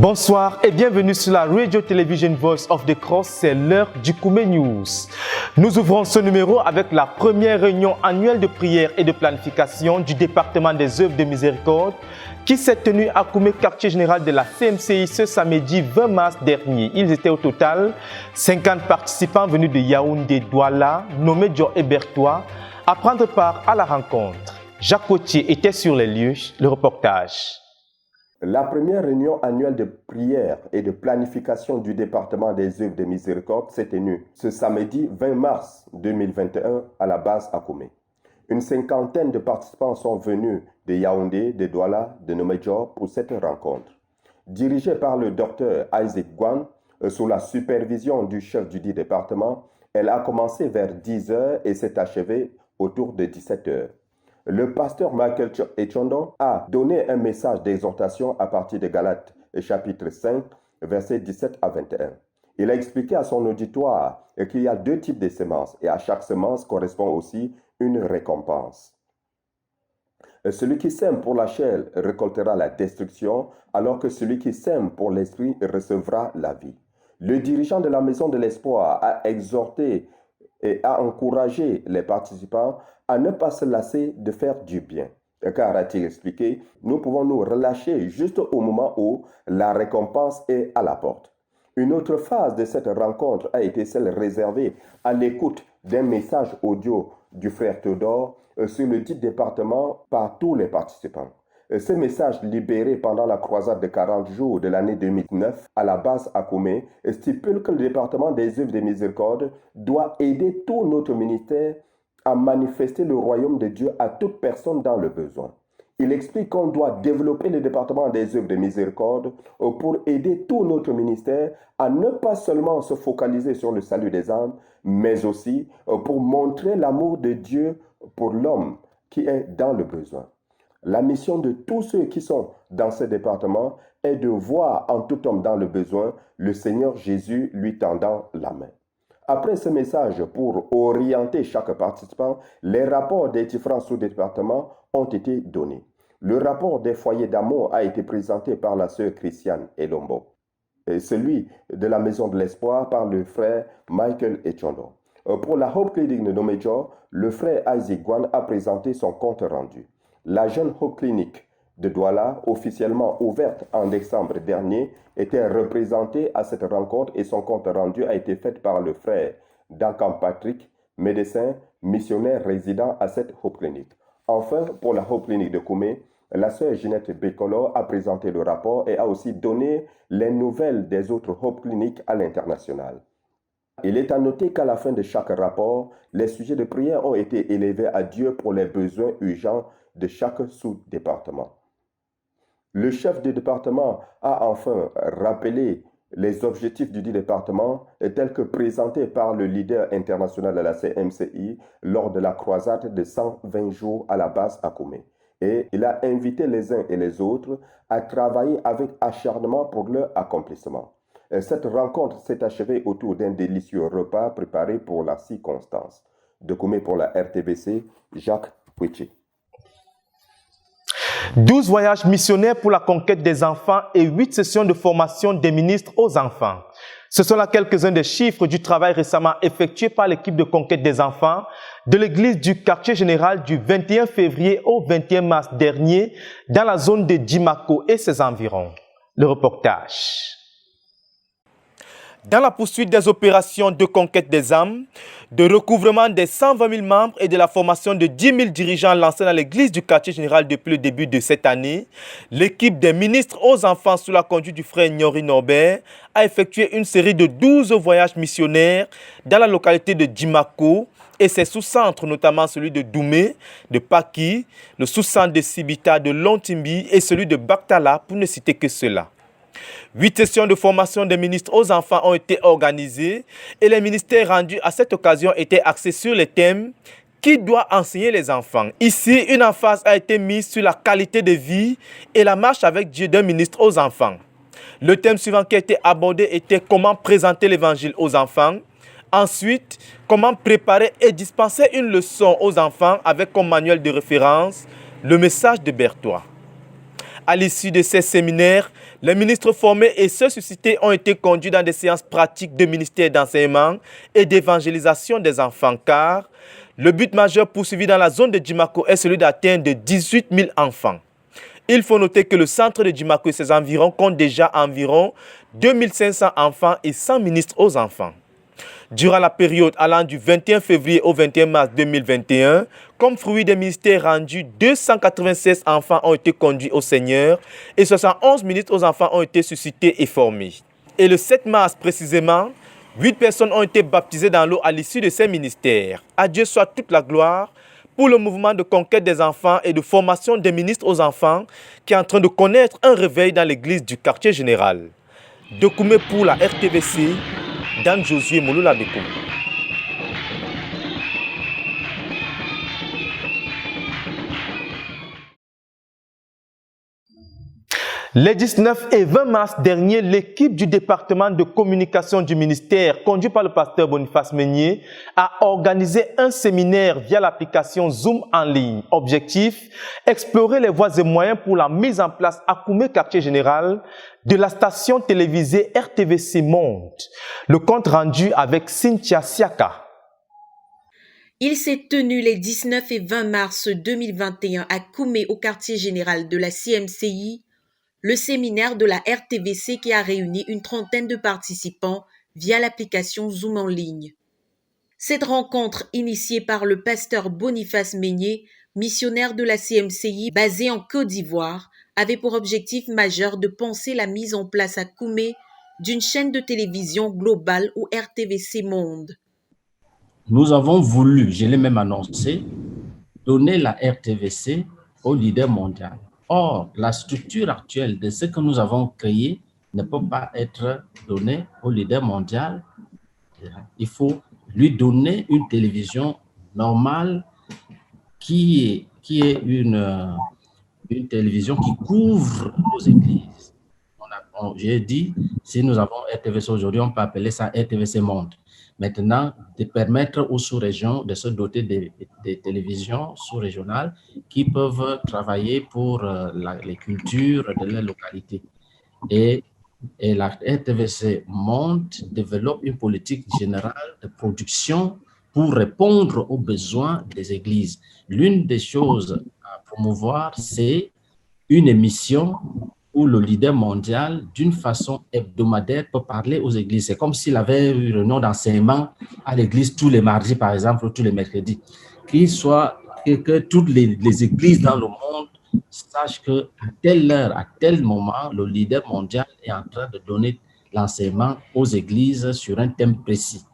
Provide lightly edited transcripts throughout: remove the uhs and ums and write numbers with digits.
Bonsoir et bienvenue sur la Radio Television Voice of the Cross, c'est l'heure du Koumé News. Nous ouvrons ce numéro avec la première réunion annuelle de prière et de planification du département des œuvres de miséricorde qui s'est tenue à Koumé, quartier général de la CMCI ce samedi 20 mars dernier. Ils étaient au total 50 participants venus de Yaoundé, Douala, Nomé, Djo et Bertois à prendre part à la rencontre. Jacques Cotier était sur les lieux, le reportage. La première réunion annuelle de prière et de planification du département des œuvres de miséricorde s'est tenue ce samedi 20 mars 2021 à la base à Koumé. Une cinquantaine de participants sont venus de Yaoundé, de Douala, de Nomé-Djo pour cette rencontre. Dirigée par le docteur Isaac Gwan, sous la supervision du chef du dit département, elle a commencé vers 10h et s'est achevée autour de 17h. Le pasteur Michael Echondo a donné un message d'exhortation à partir de Galates chapitre 5, versets 17 à 21. Il a expliqué à son auditoire qu'il y a deux types de semences et à chaque semence correspond aussi une récompense. Celui qui sème pour la chair récoltera la destruction, alors que celui qui sème pour l'esprit recevra la vie. Le dirigeant de la Maison de l'Espoir a exhorté et a encouragé les participants à ne pas se lasser de faire du bien. Car, a-t-il expliqué, nous pouvons nous relâcher juste au moment où la récompense est à la porte. Une autre phase de cette rencontre a été celle réservée à l'écoute d'un message audio du frère Théodore sur le dit département par tous les participants. Ce message libéré pendant la croisade de 40 jours de l'année 2009 à la base à Koumé stipule que le département des œuvres de miséricorde doit aider tout notre ministère à manifester le royaume de Dieu à toute personne dans le besoin. Il explique qu'on doit développer le département des œuvres de miséricorde pour aider tout notre ministère à ne pas seulement se focaliser sur le salut des âmes, mais aussi pour montrer l'amour de Dieu pour l'homme qui est dans le besoin. La mission de tous ceux qui sont dans ce département est de voir en tout homme dans le besoin le Seigneur Jésus lui tendant la main. Après ce message, pour orienter chaque participant, les rapports des différents sous-départements ont été donnés. Le rapport des foyers d'amour a été présenté par la sœur Christiane Elombo. Et celui de la Maison de l'Espoir par le frère Michael Echondo. Pour la Hope Clinic de Nomé-Djo, le frère Isaac Gwan a présenté son compte rendu. La jeune Hope Clinic de Douala, officiellement ouverte en décembre dernier, était représentée à cette rencontre et son compte rendu a été fait par le frère Duncan Patrick, médecin missionnaire résident à cette Hope Clinic. Enfin, pour la Hope Clinic de Koumé, la sœur Ginette Bekolo a présenté le rapport et a aussi donné les nouvelles des autres Hope Clinic à l'international. Il est à noter qu'à la fin de chaque rapport, les sujets de prière ont été élevés à Dieu pour les besoins urgents de chaque sous-département. Le chef du département a enfin rappelé les objectifs du dit département tels que présentés par le leader international de la CMCI lors de la croisade de 120 jours à la base à Koumé. Et il a invité les uns et les autres à travailler avec acharnement pour leur accomplissement. Cette rencontre s'est achevée autour d'un délicieux repas préparé pour la circonstance. De Koumé pour la RTBC, Jacques Cotier. 12 voyages missionnaires pour la conquête des enfants et 8 sessions de formation des ministres aux enfants. Ce sont là quelques-uns des chiffres du travail récemment effectué par l'équipe de conquête des enfants de l'église du quartier général du 21 février au 21 mars dernier dans la zone de Djimako et ses environs. Le reportage. Dans la poursuite des opérations de conquête des âmes, de recouvrement des 120 000 membres et de la formation de 10 000 dirigeants lancés dans l'église du quartier général depuis le début de cette année, l'équipe des ministres aux enfants sous la conduite du frère Nyori Norbert a effectué une série de 12 voyages missionnaires dans la localité de Djimako et ses sous-centres, notamment celui de Doumé, de Paki, le sous-centre de Sibita, de Lontimbi et celui de Baktala, pour ne citer que cela. 8 sessions de formation des ministres aux enfants ont été organisées et les ministères rendus à cette occasion étaient axés sur les thèmes qui doit enseigner les enfants. Ici, une emphase a été mise sur la qualité de vie et la marche avec Dieu d'un ministre aux enfants. Le thème suivant qui a été abordé était comment présenter l'évangile aux enfants. Ensuite, comment préparer et dispenser une leçon aux enfants avec comme manuel de référence le message de Bertois. À l'issue de ces séminaires, Les ministres formés et ceux suscités ont été conduits dans des séances pratiques de ministère d'enseignement et d'évangélisation des enfants, car le but majeur poursuivi dans la zone de Djimako est celui d'atteindre de 18 000 enfants. Il faut noter que le centre de Djimako et ses environs compte déjà environ 2500 enfants et 100 ministres aux enfants. Durant la période allant du 21 février au 21 mars 2021, comme fruit des ministères rendus, 296 enfants ont été conduits au Seigneur et 71 ministres aux enfants ont été suscités et formés. Et le 7 mars précisément, 8 personnes ont été baptisées dans l'eau à l'issue de ces ministères. À Dieu soit toute la gloire pour le mouvement de conquête des enfants et de formation des ministres aux enfants qui est en train de connaître un réveil dans l'église du quartier général. De Koumé pour la RTVC, Dan Josué Mouloula Beko. Les 19 et 20 mars dernier, l'équipe du département de communication du ministère, conduite par le pasteur Boniface Meunier, a organisé un séminaire via l'application Zoom en ligne. Objectif, explorer les voies et moyens pour la mise en place à Koumé, quartier général, de la station télévisée RTVC Monde. Le compte rendu avec Cynthia Siaka. Il s'est tenu les 19 et 20 mars 2021 à Koumé, au quartier général de la CMCI, le séminaire de la RTVC qui a réuni une trentaine de participants via l'application Zoom en ligne. Cette rencontre, initiée par le pasteur Boniface Meunier, missionnaire de la CMCI basé en Côte d'Ivoire, avait pour objectif majeur de penser la mise en place à Koumé d'une chaîne de télévision globale ou RTVC Monde. Nous avons voulu, je l'ai même annoncé, donner la RTVC au leader mondial. Or, la structure actuelle de ce que nous avons créé ne peut pas être donnée au leader mondial. Il faut lui donner une télévision normale qui est une télévision qui couvre nos églises. J'ai dit, si nous avons RTVC aujourd'hui, on peut appeler ça RTVC Monde. Maintenant, de permettre aux sous-régions de se doter des télévisions sous-régionales qui peuvent travailler pour les cultures de leur localité. Et la RTVC Monde développe une politique générale de production pour répondre aux besoins des églises. L'une des choses à promouvoir, c'est une émission où le leader mondial, d'une façon hebdomadaire, peut parler aux églises. C'est comme s'il avait eu le nom d'enseignement à l'église tous les mardis, par exemple, ou tous les mercredis. Que toutes les églises dans le monde sachent qu'à telle heure, à tel moment, le leader mondial est en train de donner l'enseignement aux églises sur un thème précis.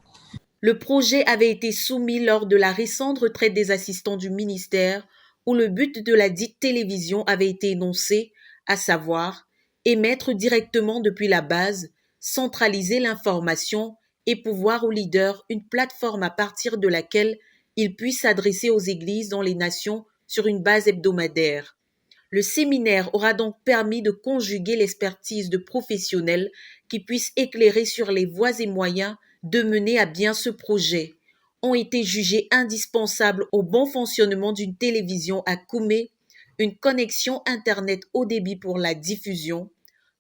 Le projet avait été soumis lors de la récente retraite des assistants du ministère, où le but de la dite télévision avait été énoncé, à savoir émettre directement depuis la base, centraliser l'information et pouvoir aux leaders une plateforme à partir de laquelle ils puissent s'adresser aux églises dans les nations sur une base hebdomadaire. Le séminaire aura donc permis de conjuguer l'expertise de professionnels qui puissent éclairer sur les voies et moyens de mener à bien ce projet. Ont été jugés indispensables au bon fonctionnement d'une télévision à Koumé, une connexion Internet haut débit pour la diffusion,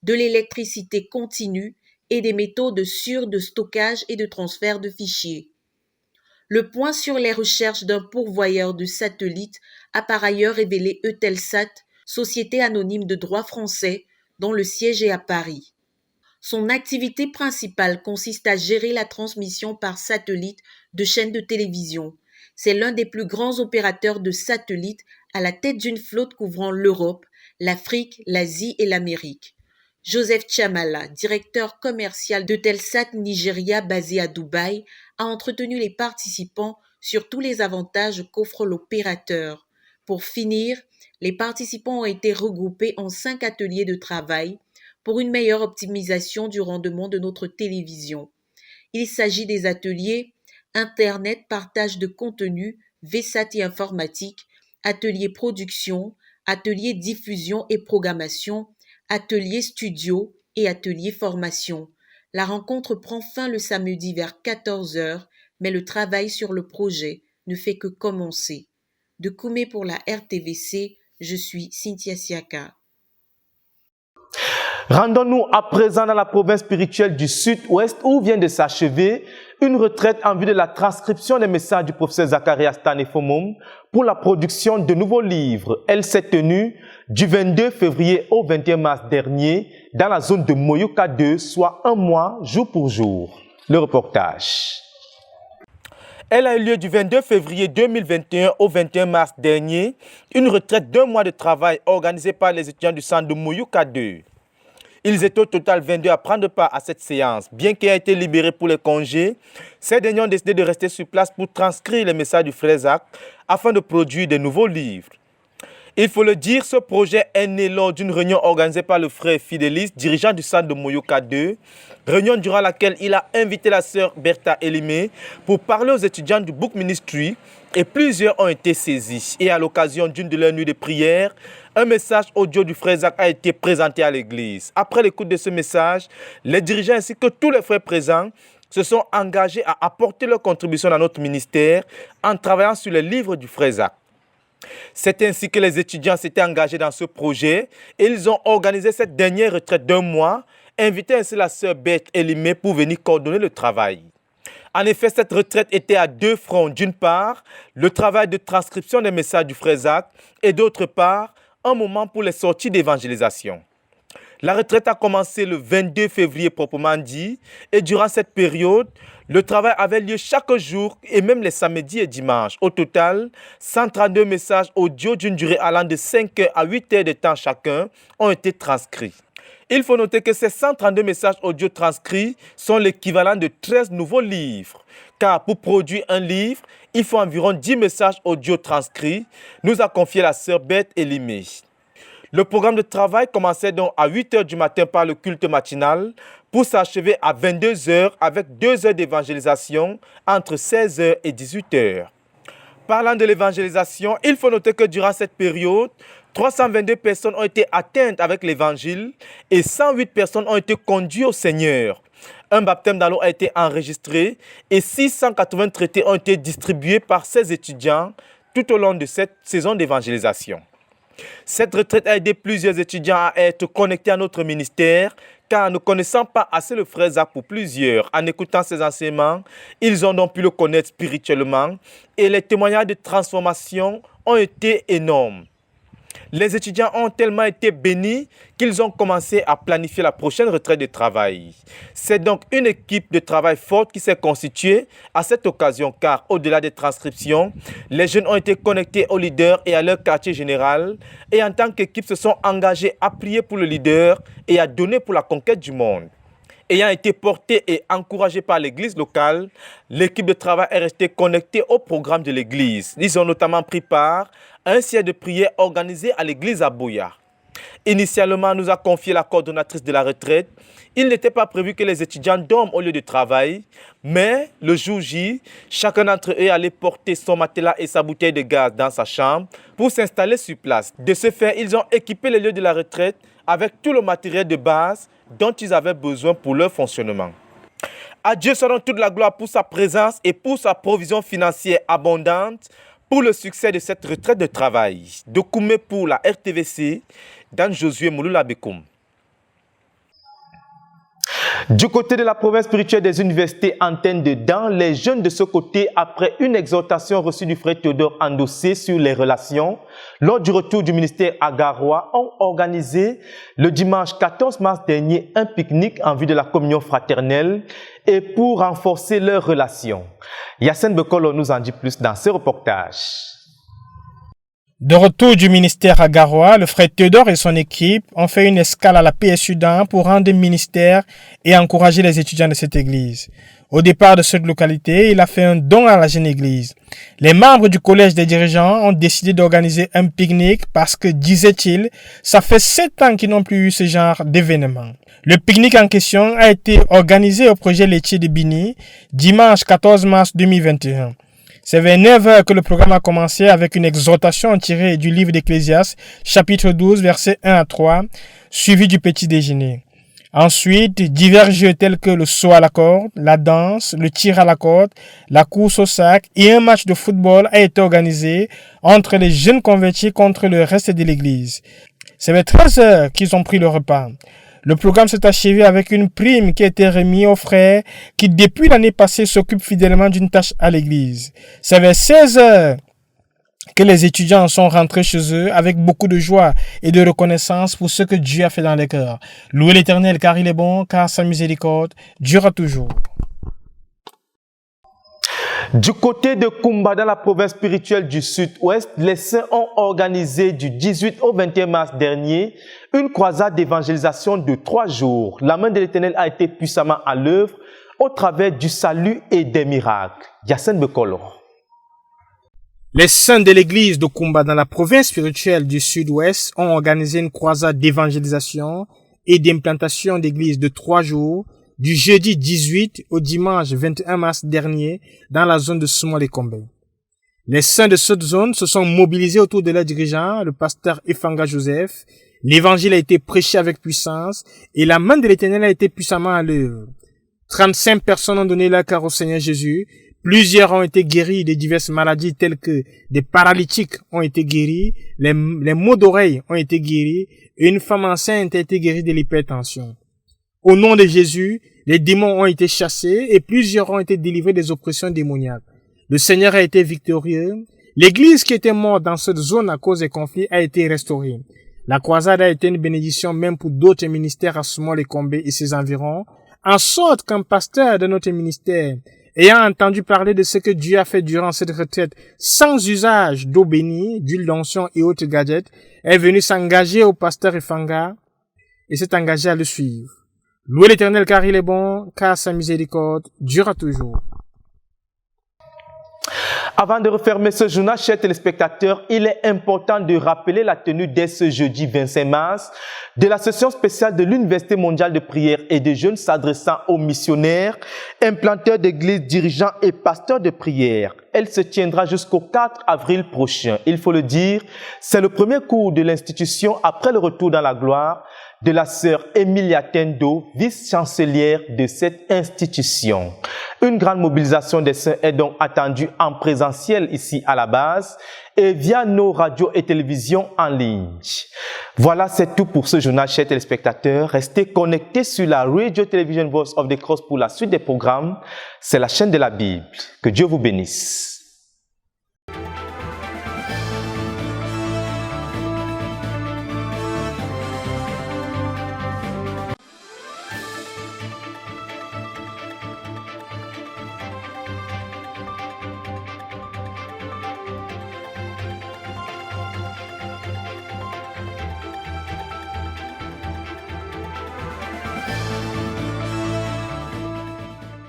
de l'électricité continue et des méthodes sûres de stockage et de transfert de fichiers. Le point sur les recherches d'un pourvoyeur de satellites a par ailleurs révélé Eutelsat, société anonyme de droit français dont le siège est à Paris. Son activité principale consiste à gérer la transmission par satellite de chaînes de télévision. C'est l'un des plus grands opérateurs de satellites à la tête d'une flotte couvrant l'Europe, l'Afrique, l'Asie et l'Amérique. Joseph Chamala, directeur commercial d'Eutelsat Nigeria basé à Dubaï, a entretenu les participants sur tous les avantages qu'offre l'opérateur. Pour finir, les participants ont été regroupés en 5 ateliers de travail pour une meilleure optimisation du rendement de notre télévision. Il s'agit des ateliers Internet, partage de contenu, VSAT et informatique, atelier production, atelier diffusion et programmation, atelier studio et atelier formation. La rencontre prend fin le samedi vers 14 h, mais le travail sur le projet ne fait que commencer. De Koumé pour la RTVC, je suis Cynthia Siaka. Rendons-nous à présent dans la province spirituelle du Sud-Ouest où vient de s'achever une retraite en vue de la transcription des messages du professeur Zacharias Tanefomum pour la production de nouveaux livres. Elle s'est tenue du 22 février au 21 mars dernier dans la zone de Moyoka 2, soit un mois jour pour jour. Le reportage. Elle a eu lieu du 22 février 2021 au 21 mars dernier, une retraite d'un mois de travail organisée par les étudiants du centre de Moyoka 2. Ils étaient au total 22 à prendre part à cette séance. Bien qu'ils aient été libérés pour les congés, ces derniers ont décidé de rester sur place pour transcrire les messages du frère Zach afin de produire de nouveaux livres. Il faut le dire, ce projet est né lors d'une réunion organisée par le frère Fidélis, dirigeant du centre de Moyoka 2, réunion durant laquelle il a invité la sœur Bertha Elimé pour parler aux étudiants du Book Ministry et plusieurs ont été saisis. Et à l'occasion d'une de leurs nuits de prière, un message audio du frère Zach a été présenté à l'église. Après l'écoute de ce message, les dirigeants ainsi que tous les frères présents se sont engagés à apporter leur contribution à notre ministère en travaillant sur les livres du frère Zach. C'est ainsi que les étudiants s'étaient engagés dans ce projet et ils ont organisé cette dernière retraite d'un mois, invité ainsi la sœur Beth Elimé pour venir coordonner le travail. En effet, cette retraite était à deux fronts. D'une part, le travail de transcription des messages du frère Zach et d'autre part, un moment pour les sorties d'évangélisation. La retraite a commencé le 22 février proprement dit et durant cette période, le travail avait lieu chaque jour et même les samedis et dimanches. Au total, 132 messages audio d'une durée allant de 5 heures à 8 heures de temps chacun ont été transcrits. Il faut noter que ces 132 messages audio transcrits sont l'équivalent de 13 nouveaux livres. Car pour produire un livre, il faut environ 10 messages audio transcrits, nous a confié la sœur Beth Elimé. Le programme de travail commençait donc à 8 h du matin par le culte matinal pour s'achever à 22 h avec 2 heures d'évangélisation entre 16 h et 18 h. Parlant de l'évangélisation, il faut noter que durant cette période, 322 personnes ont été atteintes avec l'évangile et 108 personnes ont été conduites au Seigneur. Un baptême dans l'eau a été enregistré et 680 traités ont été distribués par ces étudiants tout au long de cette saison d'évangélisation. Cette retraite a aidé plusieurs étudiants à être connectés à notre ministère, car ne connaissant pas assez le frère Zach pour plusieurs, en écoutant ses enseignements, ils ont donc pu le connaître spirituellement et les témoignages de transformation ont été énormes. Les étudiants ont tellement été bénis qu'ils ont commencé à planifier la prochaine retraite de travail. C'est donc une équipe de travail forte qui s'est constituée à cette occasion car au-delà des transcriptions, les jeunes ont été connectés aux leaders et à leur quartier général et en tant qu'équipe se sont engagés à prier pour le leader et à donner pour la conquête du monde. Ayant été porté et encouragé par l'église locale, l'équipe de travail est restée connectée au programme de l'église. Ils ont notamment pris part à un siège de prière organisé à l'église à Boya. Initialement, nous a confié la coordonnatrice de la retraite. Il n'était pas prévu que les étudiants dorment au lieu de travail, mais le jour J, chacun d'entre eux allait porter son matelas et sa bouteille de gaz dans sa chambre pour s'installer sur place. De ce fait, ils ont équipé les lieux de la retraite avec tout le matériel de base dont ils avaient besoin pour leur fonctionnement. À Dieu soit toute la gloire pour sa présence et pour sa provision financière abondante pour le succès de cette retraite de travail. Dokume pour la RTVC, dans Josué Mouloula Bekoum. Du côté de la province spirituelle des universités Antenne de Dan, les jeunes de ce côté, après une exhortation reçue du frère Théodore Andossé sur les relations, lors du retour du ministère à Garoua, ont organisé le dimanche 14 mars dernier un pique-nique en vue de la communion fraternelle et pour renforcer leurs relations. Yacine Bekolo nous en dit plus dans ce reportage. De retour du ministère à Garoua, le frère Théodore et son équipe ont fait une escale à la PSU Dan pour rendre ministère et encourager les étudiants de cette église. Au départ de cette localité, il a fait un don à la jeune église. Les membres du collège des dirigeants ont décidé d'organiser un pique-nique parce que, disait-il, ça fait 7 ans qu'ils n'ont plus eu ce genre d'événement. Le pique-nique en question a été organisé au projet laitier de Bini, dimanche 14 mars 2021. C'est vers 9 h que le programme a commencé avec une exhortation tirée du livre d'Ecclésiaste, chapitre 12, versets 1 à 3, suivi du petit déjeuner. Ensuite, divers jeux tels que le saut à la corde, la danse, le tir à la corde, la course au sac et un match de football a été organisé entre les jeunes convertis contre le reste de l'église. C'est vers 13 h qu'ils ont pris le repas. Le programme s'est achevé avec une prime qui a été remise aux frères qui, depuis l'année passée, s'occupent fidèlement d'une tâche à l'église. C'est vers 16 heures que les étudiants sont rentrés chez eux avec beaucoup de joie et de reconnaissance pour ce que Dieu a fait dans les cœurs. Louez l'Éternel car il est bon, car sa miséricorde durera toujours. Du côté de Kumba, dans la province spirituelle du Sud-Ouest, les saints ont organisé du 18 au 21 mars dernier une croisade d'évangélisation de 3 jours. La main de l'Éternel a été puissamment à l'œuvre au travers du salut et des miracles. Yassine Bekolo. Les saints de l'église de Kumba dans la province spirituelle du Sud-Ouest ont organisé une croisade d'évangélisation et d'implantation d'église de 3 jours du jeudi 18 au dimanche 21 mars dernier dans la zone de Soumale-Kombe. Les saints de cette zone se sont mobilisés autour de leur dirigeant, le pasteur Efanga Joseph. L'évangile a été prêché avec puissance et la main de l'Éternel a été puissamment à l'œuvre. 35 personnes ont donné leur cœur au Seigneur Jésus. Plusieurs ont été guéris de diverses maladies telles que des paralytiques ont été guéris, les maux d'oreille ont été guéris et une femme enceinte a été guérie de l'hypertension. Au nom de Jésus, les démons ont été chassés et plusieurs ont été délivrés des oppressions démoniaques. Le Seigneur a été victorieux. L'église qui était morte dans cette zone à cause des conflits a été restaurée. La croisade a été une bénédiction même pour d'autres ministères à Soumale-Kombe et ses environs, en sorte qu'un pasteur de notre ministère, ayant entendu parler de ce que Dieu a fait durant cette retraite sans usage d'eau bénie, d'huile d'onction et autres gadgets, est venu s'engager au pasteur Efanga et s'est engagé à le suivre. Louez l'Éternel car il est bon, car sa miséricorde durera toujours. Avant de refermer ce journal, chers téléspectateurs, il est important de rappeler la tenue dès ce jeudi 25 mars de la session spéciale de l'Université mondiale de prière et de jeûne s'adressant aux missionnaires, implanteurs d'églises, dirigeants et pasteurs de prière. Elle se tiendra jusqu'au 4 avril prochain. Il faut le dire, c'est le premier cours de l'institution après le retour dans la gloire de la sœur Emilia Tendo, vice-chancelière de cette institution. Une grande mobilisation des saints est donc attendue en présentiel ici à la base et via nos radios et télévisions en ligne. Voilà, c'est tout pour ce journal, chers téléspectateurs. Restez connectés sur la Radio Television Voice of the Cross pour la suite des programmes. C'est la chaîne de la Bible. Que Dieu vous bénisse.